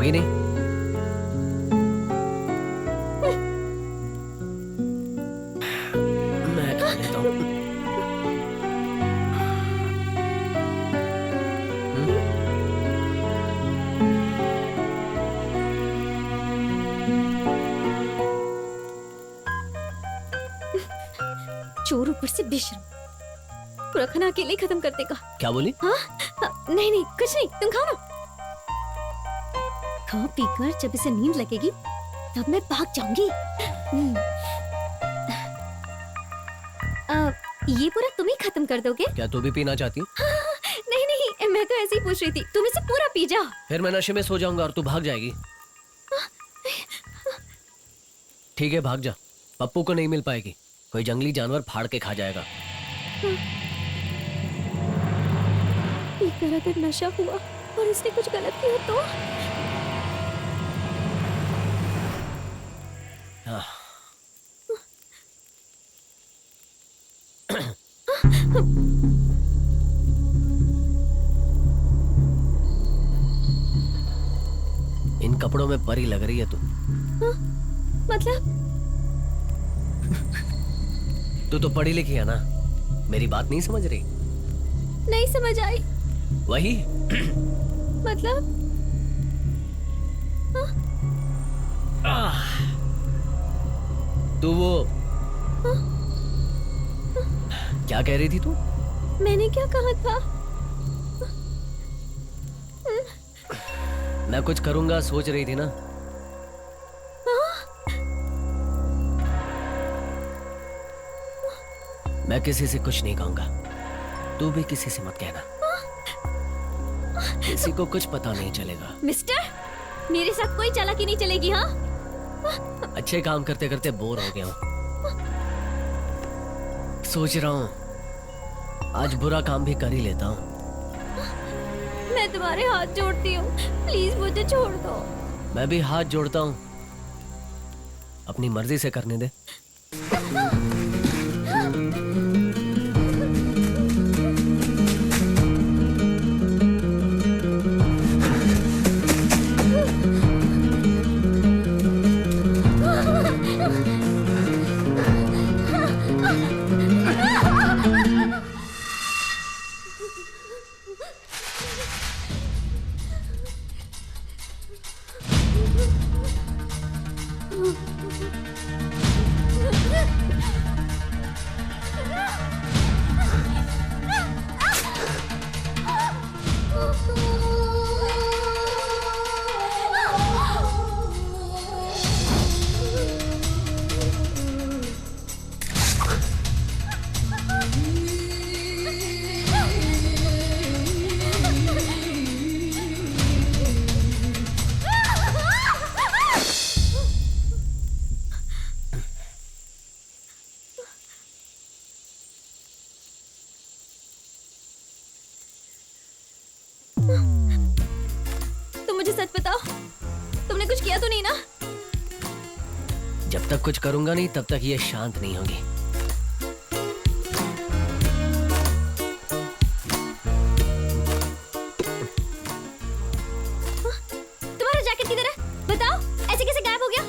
होगी नहीं। मैं खा लेता हूँ। चोर ऊपर से बेशर्म, पूरा खाना अकेले ही खत्म कर देगा। क्या बोली? हाँ? नहीं नहीं कुछ नहीं, तुम खाओ ना। खा पी कर जब इसे नींद लगेगी तब मैं भाग जाऊंगी। ये पूरा तुम ही खत्म कर दोगे? क्या तू भी पीना चाहती? नहीं नहीं, मैं तो ऐसे ही पूछ रही थी। तुम इसे पूरा पी जाओ। फिर मैं नशे में सो जाऊंगा और तू भाग जाएगी। ठीक है, भाग जा। पप्पू को नहीं मिल पाएगी, कोई जंगली जानवर फाड़ के खा जाएगा। पीकर अगर नशा हुआ और इसने कुछ गलत किया तो? इन कपड़ों में परी लग रही है तू। मतलब? तू तो पढ़ी लिखी है ना, मेरी बात नहीं समझ रही? नहीं समझ आई। वही मतलब? तू वो क्या कह रही थी तू? मैंने क्या कहा था? मैं कुछ करूंगा सोच रही थी ना। मैं किसी से कुछ नहीं कहूंगा, तू भी किसी से मत कहना। किसी को कुछ पता नहीं चलेगा। मिस्टर, मेरे साथ कोई चालाकी नहीं चलेगी। हाँ, अच्छे काम करते करते बोर हो गया हूं। सोच रहा हूं आज बुरा काम भी कर ही लेता हूं। मैं तुम्हारे हाथ जोड़ती हूँ, प्लीज मुझे छोड़ दो। मैं भी हाथ जोड़ता हूं, अपनी मर्जी से करने दे। तुम मुझे सच बताओ, तुमने कुछ किया तो नहीं ना? जब तक कुछ करूंगा नहीं तब तक ये शांत नहीं होगी। तुम्हारा जैकेट किधर है? बताओ, ऐसे कैसे गायब हो गया?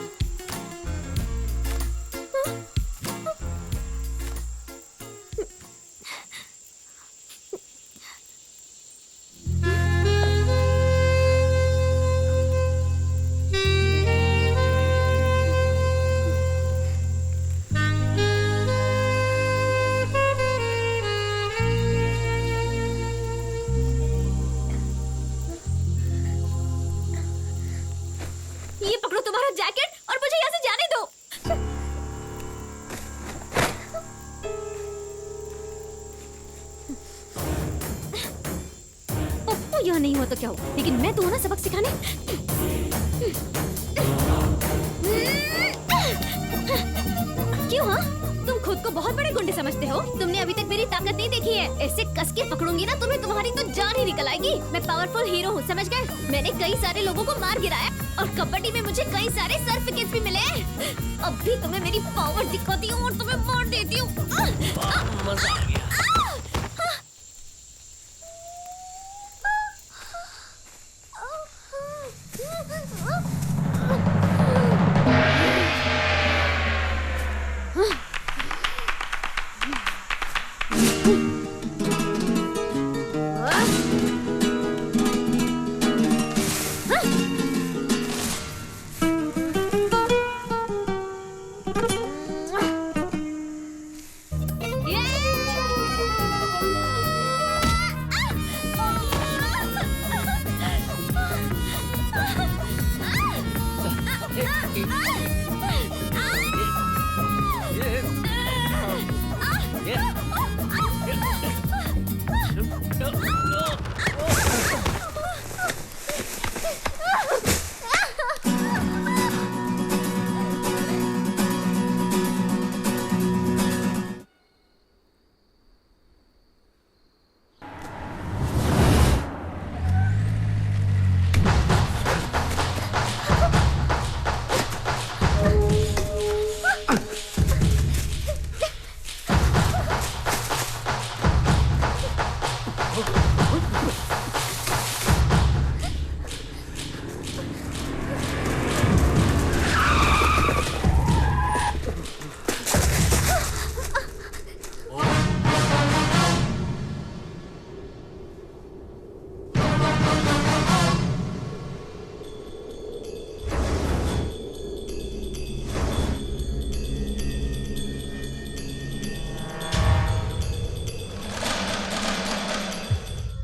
ये पकड़ो तुम्हारा जैकेट और मुझे यहाँ से जाने दो। ओह, यहाँ नहीं हुआ तो क्या हुआ, लेकिन मैं तो हूँ ना सबक सिखाने। क्यों? हाँ, तुम खुद को बहुत बड़े गुंडे समझते हो। तुमने अभी तक मेरी ताकत नहीं देखी है। ऐसे कस के पकड़ूंगी ना तुम्हें, तुम्हारी तो जान ही निकल आएगी। मैं पावरफुल हीरो हूँ, समझ गए? मैंने कई सारे लोगों को मार गिराया और कबड्डी में मुझे कई सारे सर्टिफिकेट्स भी मिले। अब भी तुम्हें मेरी पावर दिखाती हूँ और तुम्हें मार देती हूँ। मजा आ गया।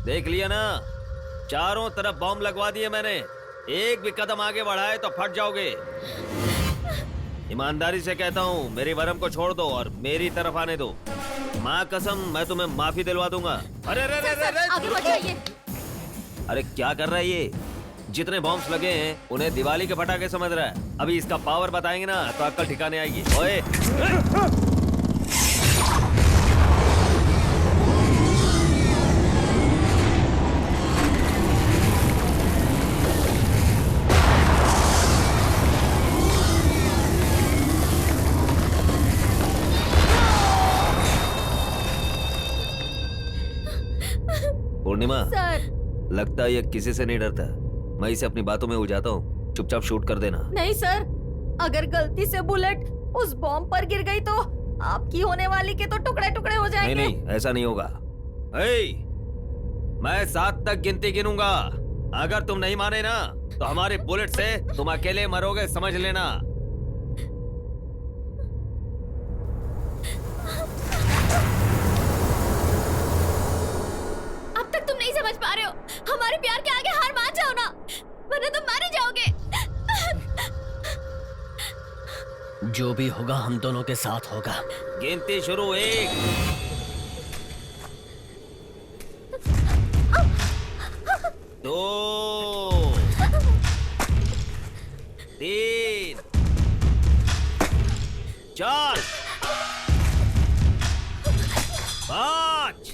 देख लिया ना, चारों तरफ बॉम्ब लगवा दिए मैंने। एक भी कदम आगे बढ़ाए तो फट जाओगे। ईमानदारी से कहता हूँ, मेरी वरम को छोड़ दो और मेरी तरफ आने दो। माँ कसम, मैं तुम्हें माफी दिलवा दूंगा। अरे अरे अरे अरे आगे मत जाइए। अरे क्या कर रहा है ये? जितने बॉम्ब्स लगे हैं उन्हें दिवाली के पटाखे समझ रहा है। अभी इसका पावर बताएंगे ना तो अक्ल ठिकाने आएगी। ओए पूर्णिमा, सर लगता है ये किसी से नहीं डरता। मैं इसे अपनी बातों में उलझाता हूँ, चुपचाप शूट कर देना। नहीं सर, अगर गलती से बुलेट उस बॉम्ब पर गिर गई तो आपकी होने वाली के तो टुकड़े टुकड़े हो जाएंगे। नहीं नहीं, ऐसा नहीं होगा। मैं 7 तक गिनती गिनूंगा। अगर तुम नहीं माने ना तो हमारे बुलेट से तुम अकेले मरोगे, समझ लेना। अब तक तुम नहीं समझ पा रहे हो। हमारे प्यार के आगे हार मान जाओ ना, वरना तुम मारे जाओगे। जो भी होगा हम दोनों के साथ होगा। गिनती शुरू। 1 2 3 4 5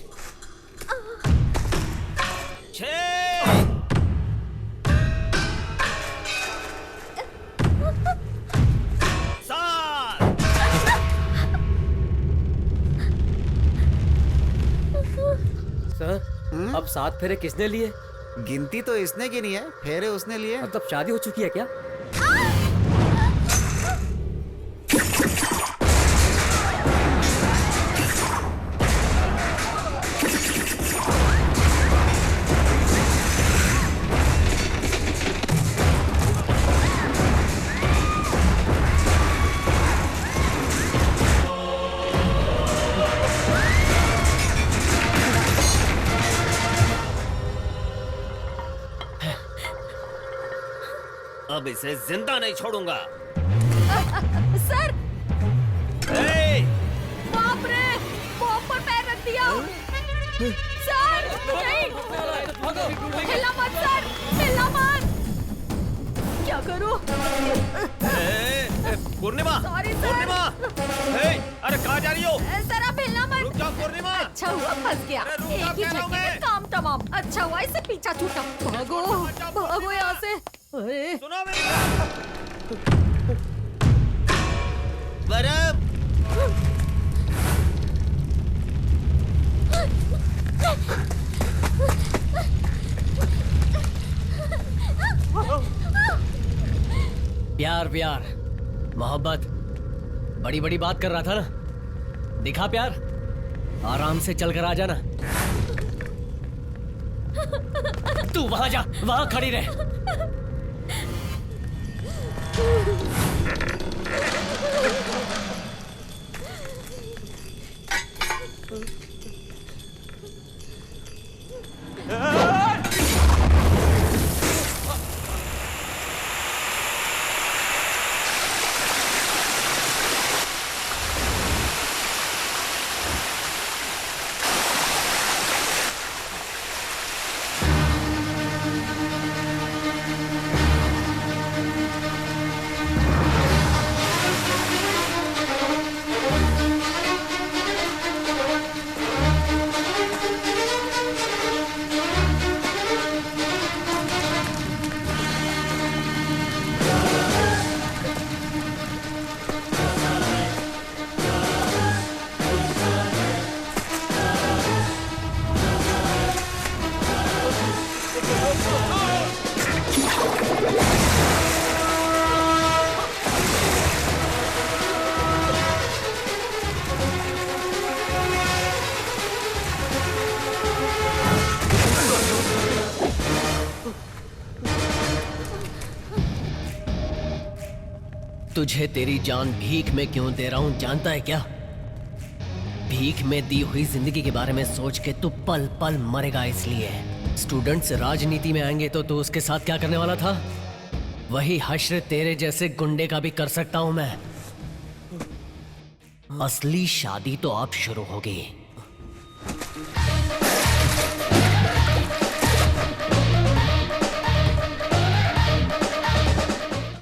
6 सर, अब 7 फेरे किसने लिए? गिनती तो इसने की नहीं है, फेरे उसने लिए। मतलब शादी हो चुकी है क्या? अब इसे जिंदा नहीं छोड़ूंगा। सर, ए! बाप रे, बॉम्ब पर पैर रख दिया। सर, नहीं, हिला मत सर, हिला मत। क्या करूं? पूर्णिमा, Sorry, sir. पूर्णिमा, अरे कहाँ जा रही हो? सर आप हिलना मत। रुक जाओ पूर्णिमा। अच्छा हुआ फंस गया। अरे रुक जाओ, एक ही कह रहा हूं झटके में मैं। काम तमाम। अच्छा हुआ इससे पीछा छूटा। भागो, भागो यहाँ से। अरे सुनो मेरी बात। वरम, प्यार प्यार, मोहब्बत, बड़ी बड़ी बात कर रहा था ना। दिखा प्यार, आराम से चल कर आ जाना। तू वहां जा, वहां खड़ी रह। तुझे तेरी जान भीख में क्यों दे रहा हूं जानता है क्या? भीख में दी हुई जिंदगी के बारे में सोच के तू पल पल मरेगा इसलिए। स्टूडेंट्स राजनीति में आएंगे तो तू उसके साथ क्या करने वाला था? वही हश्र तेरे जैसे गुंडे का भी कर सकता हूं मैं। असली शादी तो अब शुरू होगी।